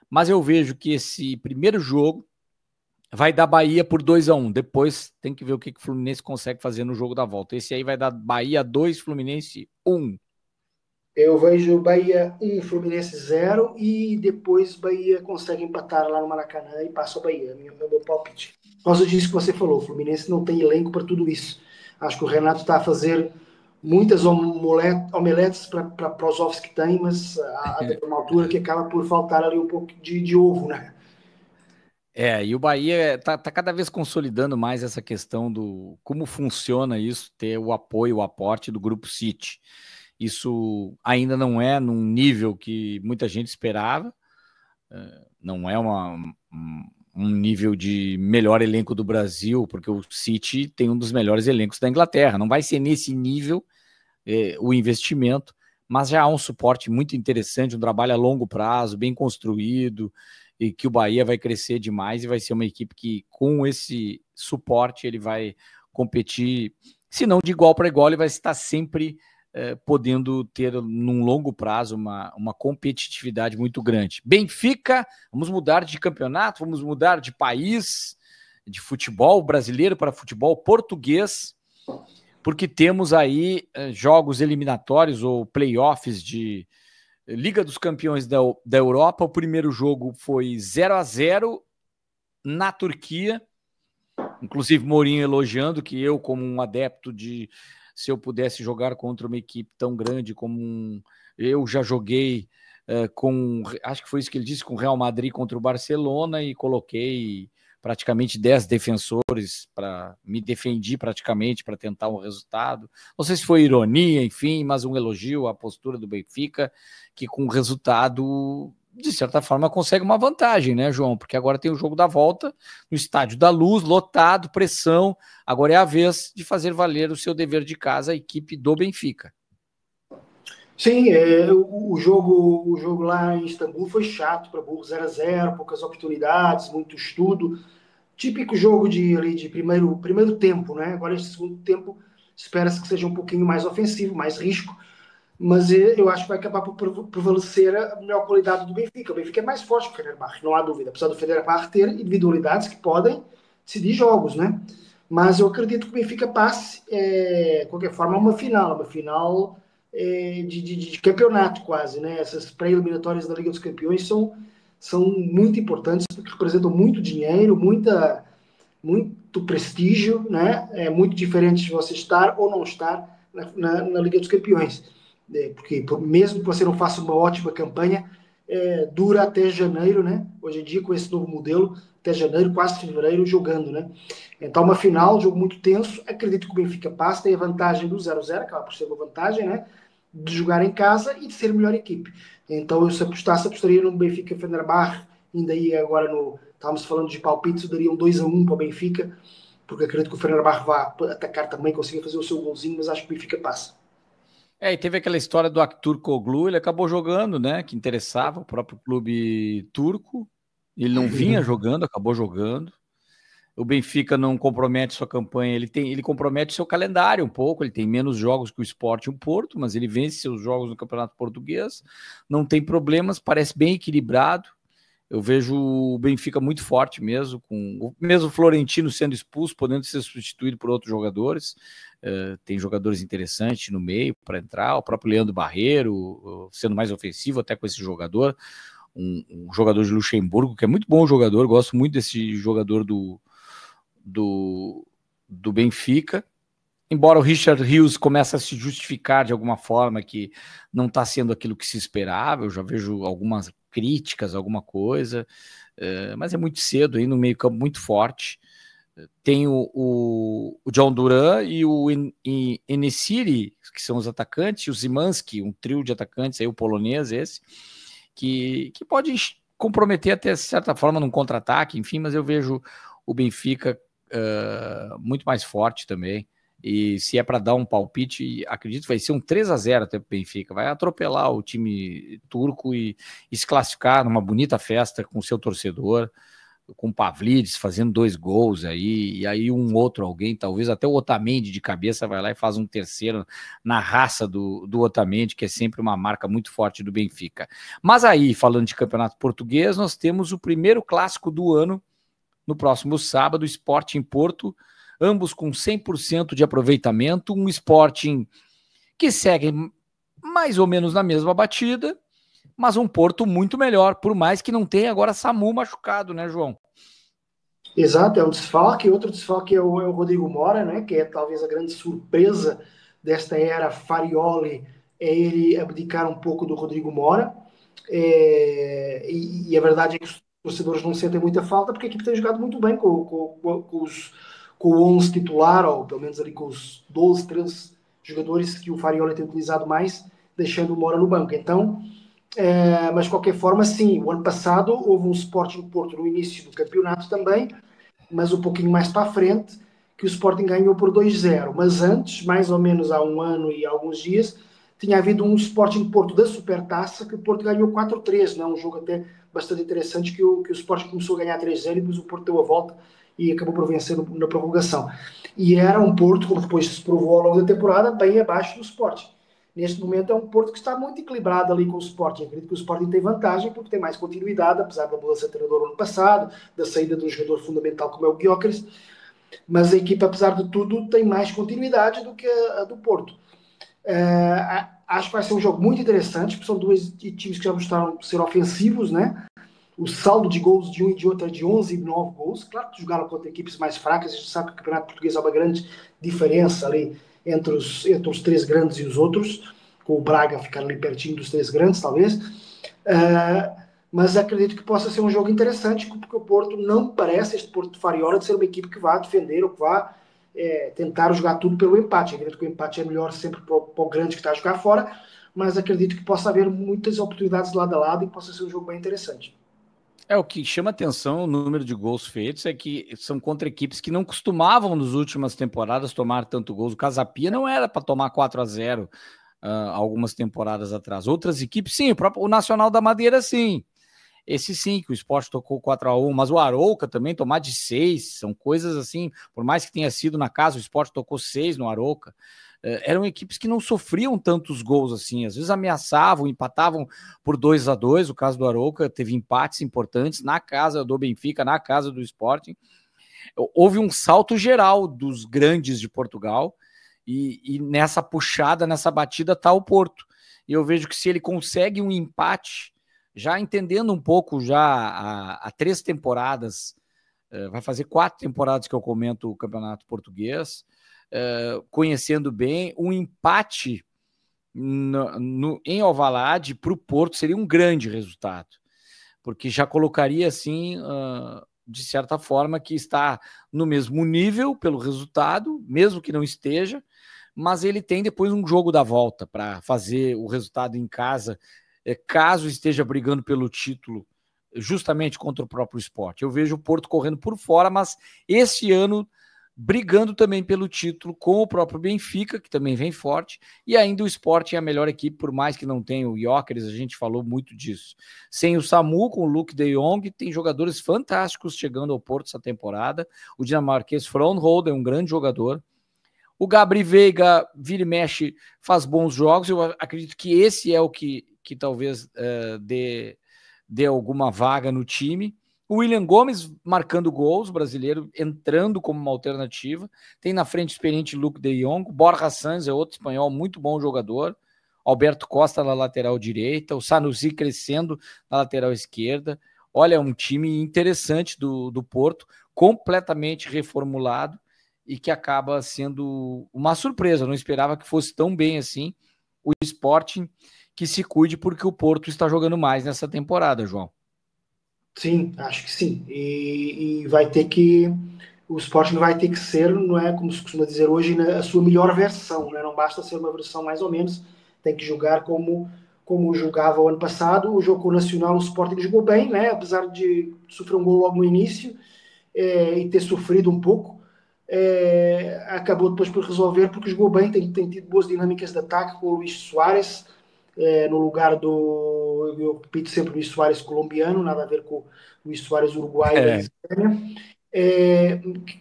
mas eu vejo que esse primeiro jogo vai dar Bahia por 2-1. Depois tem que ver o que o Fluminense consegue fazer no jogo da volta. Esse aí vai dar Bahia 2, Fluminense 1. Eu vejo Bahia 1, Fluminense 0 e depois Bahia consegue empatar lá no Maracanã e passa o Bahia, meu palpite. Por causa disso que você falou, o Fluminense não tem elenco para tudo isso. Acho que o Renato está a fazer muitas omeletes para os ovos que tem, mas há uma altura que acaba por faltar ali um pouco de ovo, né? E o Bahia tá cada vez consolidando mais essa questão do como funciona isso, ter o apoio, o aporte do Grupo City. Isso ainda não é num nível que muita gente esperava, não é um nível de melhor elenco do Brasil, porque o City tem um dos melhores elencos da Inglaterra. Não vai ser nesse nível o investimento, mas já há um suporte muito interessante, um trabalho a longo prazo, bem construído, e que o Bahia vai crescer demais e vai ser uma equipe que, com esse suporte, ele vai competir, se não de igual para igual, ele vai estar sempre podendo ter, num longo prazo, uma competitividade muito grande. Benfica, vamos mudar de campeonato, vamos mudar de país, de futebol brasileiro para futebol português, porque temos aí jogos eliminatórios ou playoffs de Liga dos Campeões da Europa. O primeiro jogo foi 0-0 na Turquia, inclusive Mourinho elogiando que eu, como um adepto de se eu pudesse jogar contra uma equipe tão grande como eu já joguei acho que foi isso que ele disse, com o Real Madrid contra o Barcelona, e coloquei praticamente 10 defensores, me defendi praticamente para tentar um resultado. Não sei se foi ironia, enfim, mas um elogio à postura do Benfica, que com o resultado, de certa forma, consegue uma vantagem, né, João? Porque agora tem o jogo da volta no Estádio da Luz, lotado, pressão. Agora é a vez de fazer valer o seu dever de casa, a equipe do Benfica. Sim, o jogo lá em Istambul foi chato para burro, 0-0, poucas oportunidades, muito estudo. Típico jogo de primeiro tempo, né? Agora, esse segundo tempo, espera-se que seja um pouquinho mais ofensivo, mais risco, mas eu acho que vai acabar por prevalecer a melhor qualidade do Benfica. O Benfica é mais forte que o Fenerbahçe, não há dúvida. Apesar do Fenerbahçe ter individualidades que podem decidir jogos, né? Mas eu acredito que o Benfica passe, de qualquer forma, a uma final de campeonato quase, né? Essas pré-eliminatórias da Liga dos Campeões são muito importantes porque representam muito dinheiro, muito prestígio, né? É muito diferente de você estar ou não estar na Liga dos Campeões. Porque mesmo que você não faça uma ótima campanha, dura até janeiro, né? Hoje em dia, com esse novo modelo, até janeiro, quase fevereiro, jogando, né? Então, uma final, jogo muito tenso. Acredito que o Benfica passa, tem a vantagem do 0-0, acaba por ser uma vantagem, né? De jogar em casa e de ser a melhor equipe. Então, eu se apostaria no Benfica Fenerbahçe, ainda aí agora estávamos falando de palpites, eu daria um 2-1 para o Benfica, porque acredito que o Fenerbahçe vá atacar também, consiga fazer o seu golzinho, mas acho que o Benfica passa. E teve aquela história do Aktürkoğlu, ele acabou jogando, né? Que interessava o próprio clube turco. Ele não vinha jogando, acabou jogando. O Benfica não compromete sua campanha, ele compromete seu calendário um pouco, ele tem menos jogos que o Sport e o Porto, mas ele vence seus jogos no Campeonato Português, não tem problemas, parece bem equilibrado. Eu vejo o Benfica muito forte mesmo, com mesmo o Florentino sendo expulso, podendo ser substituído por outros jogadores. Tem jogadores interessantes no meio para entrar, o próprio Leandro Barreiro, sendo mais ofensivo até com esse jogador, um jogador de Luxemburgo, que é muito bom jogador, gosto muito desse jogador do Benfica. Embora o Richard Rios comece a se justificar de alguma forma que não está sendo aquilo que se esperava, eu já vejo algumas críticas, alguma coisa, mas é muito cedo aí, no meio campo muito forte. Tem o John Duran e o Enesiri, que são os atacantes, e o Zimanski, um trio de atacantes, aí o polonês esse, que pode comprometer até de certa forma num contra-ataque, enfim, mas eu vejo o Benfica muito mais forte também. E se é para dar um palpite, acredito que vai ser um 3-0 até o Benfica. Vai atropelar o time turco e se classificar numa bonita festa com o seu torcedor, com o Pavlidis fazendo 2 gols aí, e aí um outro alguém, talvez até o Otamendi de cabeça vai lá e faz um terceiro na raça do Otamendi, que é sempre uma marca muito forte do Benfica. Mas aí, falando de campeonato português, nós temos o primeiro clássico do ano, no próximo sábado, Sporting Porto, ambos com 100% de aproveitamento, um Sporting que segue mais ou menos na mesma batida, mas um Porto muito melhor, por mais que não tenha agora Samu machucado, né, João? Exato, é um desfalque. Outro desfalque é o Rodrigo Mora, né, que é talvez a grande surpresa desta era Farioli, é ele abdicar um pouco do Rodrigo Mora. E a verdade é que os torcedores não sentem muita falta, porque a equipe tem jogado muito bem com o 11 titular, ou pelo menos ali com os 12, 13 jogadores que o Farioli tem utilizado mais, deixando o Mora no banco. Então, mas de qualquer forma, sim, o ano passado houve um Sporting Porto no início do campeonato também, mas um pouquinho mais para a frente, que o Sporting ganhou por 2-0. Mas antes, mais ou menos há um ano e alguns dias, tinha havido um Sporting Porto da Supertaça, que o Porto ganhou 4-3, né? Um jogo até bastante interessante, que o Sporting começou a ganhar 3-0 e depois o Porto deu a volta e acabou por vencer na prorrogação. E era um Porto, como depois se provou ao longo da temporada, bem abaixo do Sporting. Neste momento é um Porto que está muito equilibrado ali com o Sporting. Acredito que o Sporting tem vantagem porque tem mais continuidade, apesar da mudança de treinador ano passado, da saída de um jogador fundamental como é o Gyökeres, mas a equipa, apesar de tudo, tem mais continuidade do que a do Porto. Acho que vai ser um jogo muito interessante, porque são dois times que já mostraram ser ofensivos, né? O saldo de gols de um e de outro é de 11 e 9 gols. Claro que jogaram contra equipes mais fracas, a gente sabe que o Campeonato Português há uma grande diferença ali entre os 3 grandes e os outros, com o Braga ficar ali pertinho dos 3 grandes, talvez. Mas acredito que possa ser um jogo interessante, porque o Porto não parece, este Porto de Fariola, de ser uma equipe que vá defender ou que vá tentar jogar tudo pelo empate. Acredito que o empate é melhor sempre para o grande que está a jogar fora, mas acredito que possa haver muitas oportunidades lado a lado e possa ser um jogo bem interessante. O que chama atenção, o número de gols feitos, é que são contra equipes que não costumavam, nas últimas temporadas, tomar tanto gols. O Casapia não era para tomar 4-0 algumas temporadas atrás. Outras equipes, sim, o Nacional da Madeira, sim. Esse sim, que o Sport tocou 4-1, mas o Arouca também tomar de 6, são coisas assim, por mais que tenha sido na casa, o Sport tocou 6 no Arouca, eram equipes que não sofriam tantos gols assim, às vezes ameaçavam, empatavam por 2-2, o caso do Arouca teve empates importantes na casa do Benfica, na casa do Sporting. Houve um salto geral dos grandes de Portugal, e nessa puxada, nessa batida está o Porto, e eu vejo que se ele consegue um empate, já entendendo um pouco já há 3 temporadas, vai fazer 4 temporadas que eu comento o Campeonato Português, conhecendo bem, um empate em Alvalade para o Porto seria um grande resultado, porque já colocaria assim, de certa forma, que está no mesmo nível pelo resultado, mesmo que não esteja, mas ele tem depois um jogo da volta para fazer o resultado em casa, caso esteja brigando pelo título justamente contra o próprio Sport. Eu vejo o Porto correndo por fora, mas esse ano brigando também pelo título com o próprio Benfica, que também vem forte, e ainda o Sporting é a melhor equipe, por mais que não tenha o Gyökeres, a gente falou muito disso. Sem o Samu, com o Luuk de Jong, tem jogadores fantásticos chegando ao Porto essa temporada. O dinamarquês Frohnhold é um grande jogador. O Gabri Veiga, vira e mexe, faz bons jogos. Eu acredito que esse é o que talvez dê alguma vaga no time. O William Gomes marcando gols, brasileiro entrando como uma alternativa. Tem na frente o experiente Luuk de Jong. Borja Sanz é outro espanhol, muito bom jogador. Alberto Costa na lateral direita. O Sanusi crescendo na lateral esquerda. Olha, é um time interessante do Porto, completamente reformulado e que acaba sendo uma surpresa. Eu não esperava que fosse tão bem assim o Sporting, que se cuide porque o Porto está jogando mais nessa temporada, João. Sim, acho que sim. E vai ter que. O Sporting vai ter que ser, não é como se costuma dizer hoje, né, a sua melhor versão, né? Não basta ser uma versão mais ou menos, tem que jogar como jogava o ano passado. O jogo com o Nacional, o Sporting jogou bem, né? Apesar de sofrer um gol logo no início e ter sofrido um pouco, acabou depois por resolver porque jogou bem, tem tido boas dinâmicas de ataque com o Luís Soares no lugar do, eu repito sempre, Luís Soares colombiano, nada a ver com o Luís Soares uruguaio da Espanha.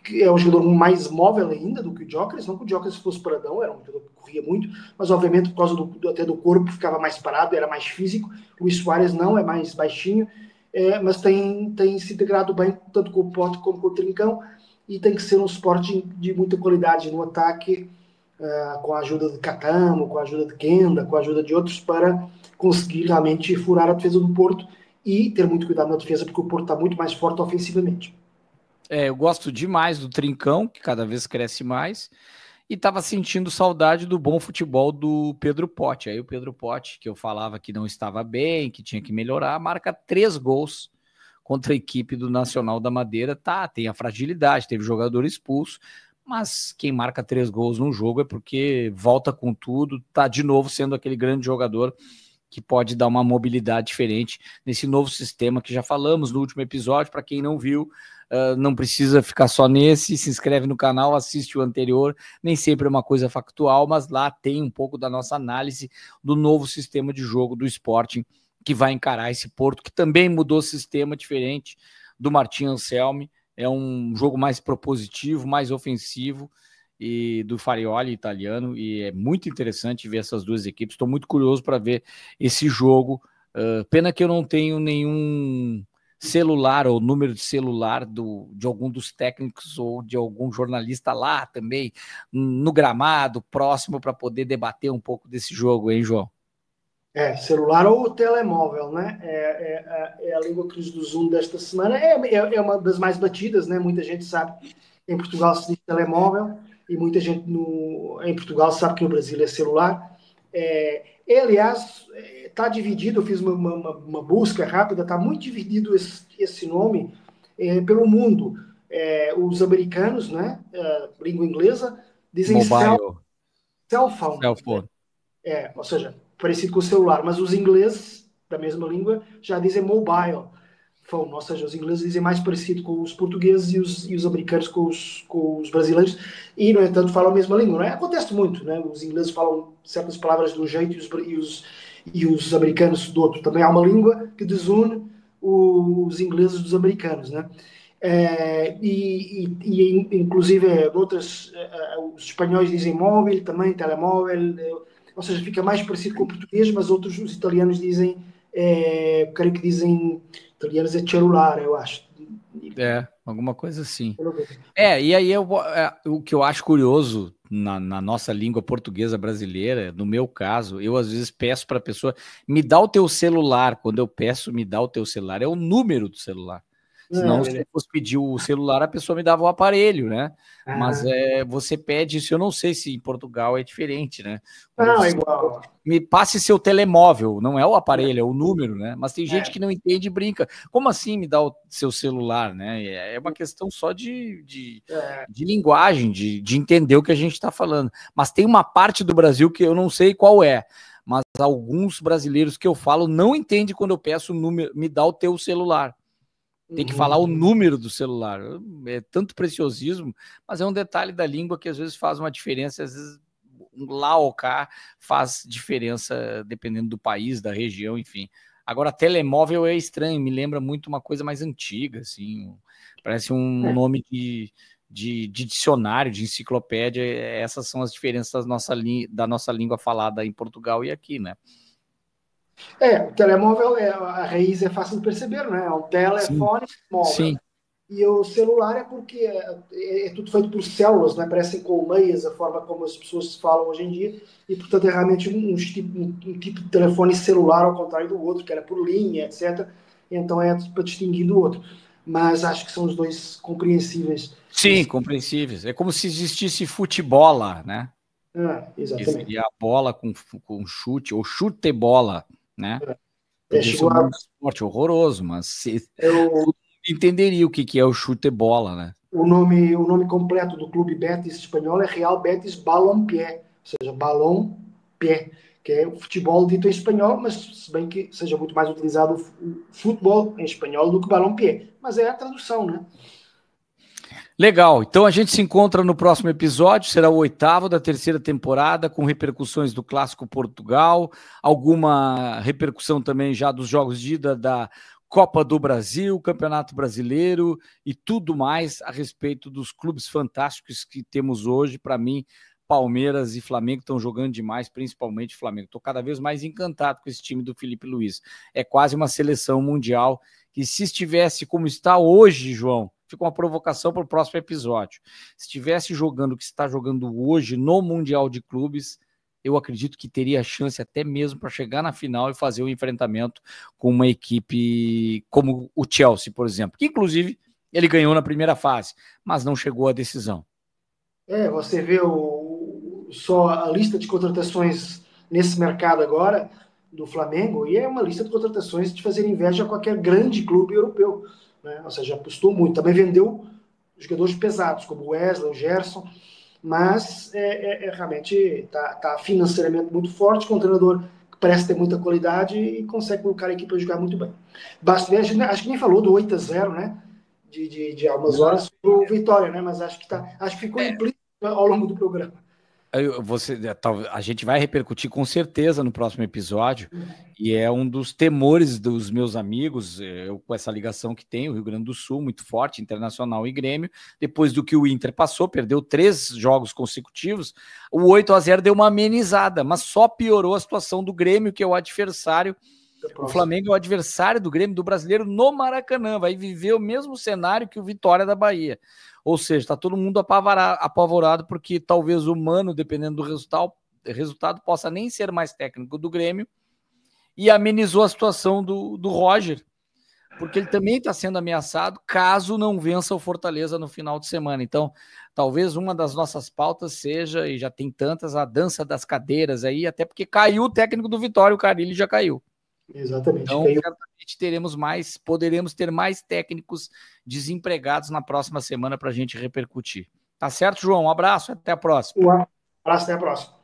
Que é um jogador mais móvel ainda do que o Gyökeres, não que o Gyökeres fosse paradão, era um jogador que corria muito, mas obviamente por causa até do corpo ficava mais parado, era mais físico. O Luís Soares não, é mais baixinho, mas tem se integrado bem tanto com o Pote como com o Trincão, e tem que ser um Sporting de muita qualidade no ataque, com a ajuda de Catamo, com a ajuda de Kenda, com a ajuda de outros, para conseguir realmente furar a defesa do Porto e ter muito cuidado na defesa, porque o Porto está muito mais forte ofensivamente. Eu gosto demais do Trincão, que cada vez cresce mais, e estava sentindo saudade do bom futebol do Pedro Pote. Aí o Pedro Pote, que eu falava que não estava bem, que tinha que melhorar, marca 3 gols contra a equipe do Nacional da Madeira. Tem a fragilidade, teve jogador expulso, mas quem marca 3 gols num jogo é porque volta com tudo, tá de novo sendo aquele grande jogador que pode dar uma mobilidade diferente nesse novo sistema que já falamos no último episódio. Para quem não viu, não precisa ficar só nesse, se inscreve no canal, assiste o anterior, nem sempre é uma coisa factual, mas lá tem um pouco da nossa análise do novo sistema de jogo do Sporting, que vai encarar esse Porto, que também mudou o sistema, diferente do Martin Anselmi. É um jogo mais propositivo, mais ofensivo, e do Farioli italiano, e é muito interessante ver essas duas equipes. Estou muito curioso para ver esse jogo. Pena que eu não tenho nenhum celular ou número de celular de algum dos técnicos ou de algum jornalista lá também, no gramado, próximo, para poder debater um pouco desse jogo, hein, João? Celular ou telemóvel, né? É a língua cruz do Zoom desta semana. É uma das mais batidas, né? Muita gente sabe que em Portugal se diz telemóvel e muita gente em Portugal sabe que no Brasil é celular. Aliás, está dividido, eu fiz uma busca rápida, está muito dividido esse nome pelo mundo. Os americanos, né? Língua inglesa, dizem cell phone. Ou seja, parecido com o celular, mas os ingleses, da mesma língua, já dizem mobile phone, ou seja, os ingleses dizem mais parecido com os portugueses e os americanos com os brasileiros, e, no entanto, falam a mesma língua, não é? Acontece muito, né? Os ingleses falam certas palavras de um jeito e os americanos do outro. Também há uma língua que desune os ingleses dos americanos, né? Inclusive, os espanhóis dizem móvel, também telemóvel, ou seja, fica mais parecido com o português, mas os italianos dizem, creio que dizem, italianos é celular, eu acho. Alguma coisa assim. E aí o que eu acho curioso na nossa língua portuguesa brasileira, no meu caso, eu às vezes peço para a pessoa, me dá o teu celular. Quando eu peço, me dá o teu celular, é o número do celular. Senão, se eu fosse pedir o celular, a pessoa me dava o aparelho, né? Mas você pede isso, eu não sei se em Portugal é diferente, né? Não, é igual. Me passe seu telemóvel, não é o aparelho, é o número, né? Mas tem gente que não entende e brinca. Como assim me dá o seu celular, né? É uma questão só de linguagem, de entender o que a gente está falando. Mas tem uma parte do Brasil que eu não sei qual é, mas alguns brasileiros que eu falo não entendem quando eu peço o número, me dá o teu celular. Tem que falar o número do celular. É tanto preciosismo, mas é um detalhe da língua que às vezes faz uma diferença, às vezes lá ou cá faz diferença dependendo do país, da região, enfim. Agora, telemóvel é estranho, me lembra muito uma coisa mais antiga, assim, parece um nome de dicionário, de enciclopédia. Essas são as diferenças da nossa língua falada em Portugal e aqui, né? O telemóvel, a raiz é fácil de perceber, né? É um telefone móvel. Sim. E o celular é porque é tudo feito por células, né? Parecem colmeias, a forma como as pessoas se falam hoje em dia, e portanto é realmente um tipo de telefone celular ao contrário do outro, que era por linha, etc. Então é para distinguir do outro. Mas acho que são os dois compreensíveis. Sim, compreensíveis. É como se existisse futebol, né? Que Exatamente. seria a bola com chute, ou chute-bola, né? Podia ser um esporte horroroso, mas todo mundo entenderia o que é o chute-bola, né? O nome completo do clube Betis espanhol é Real Betis Balompié, ou seja, Balompié, que é o futebol dito em espanhol, mas se bem que seja muito mais utilizado o futebol em espanhol do que Balompié. Mas é a tradução, né? Legal, então a gente se encontra no próximo episódio, será o 8º da 3ª temporada, com repercussões do Clássico Portugal, alguma repercussão também já dos jogos de ida da Copa do Brasil, Campeonato Brasileiro e tudo mais a respeito dos clubes fantásticos que temos hoje. Para mim, Palmeiras e Flamengo estão jogando demais, principalmente Flamengo. Estou cada vez mais encantado com esse time do Felipe Luiz. É quase uma seleção mundial que, se estivesse como está hoje, João, fica uma provocação para o próximo episódio. Se estivesse jogando o que está jogando hoje no Mundial de Clubes, eu acredito que teria chance até mesmo para chegar na final e fazer o enfrentamento com uma equipe como o Chelsea, por exemplo, que inclusive ele ganhou na primeira fase, mas não chegou à decisão. Você vê só a lista de contratações nesse mercado agora do Flamengo, e é uma lista de contratações de fazer inveja a qualquer grande clube europeu, né? Ou seja, apostou muito. Também vendeu jogadores pesados, como o Wesley, o Gerson, mas realmente está financeiramente muito forte, com um treinador que parece ter muita qualidade e consegue colocar a equipe a jogar muito bem. Basta ver, acho que nem falou do 8-0, né? De algumas horas pro Vitória, né? Mas acho que ficou implícito ao longo do programa. A gente vai repercutir com certeza no próximo episódio, e é um dos temores dos meus amigos, eu com essa ligação que tem, o Rio Grande do Sul, muito forte, Internacional e Grêmio, depois do que o Inter passou, perdeu 3 jogos consecutivos, o 8-0 deu uma amenizada, mas só piorou a situação do Grêmio, que é o adversário. O Flamengo é o adversário do Grêmio, do Brasileiro, no Maracanã, vai viver o mesmo cenário que o Vitória da Bahia. Ou seja, está todo mundo apavorado porque talvez o Mano, dependendo do resultado, possa nem ser mais técnico do Grêmio, e amenizou a situação do Roger, porque ele também está sendo ameaçado caso não vença o Fortaleza no final de semana. Então, talvez uma das nossas pautas seja, e já tem tantas, a dança das cadeiras aí, até porque caiu o técnico do Vitória, o Carille já caiu. Exatamente. Então, certamente poderemos ter mais técnicos desempregados na próxima semana para a gente repercutir. Tá certo, João? Um abraço, até a próxima. Um abraço, até a próxima.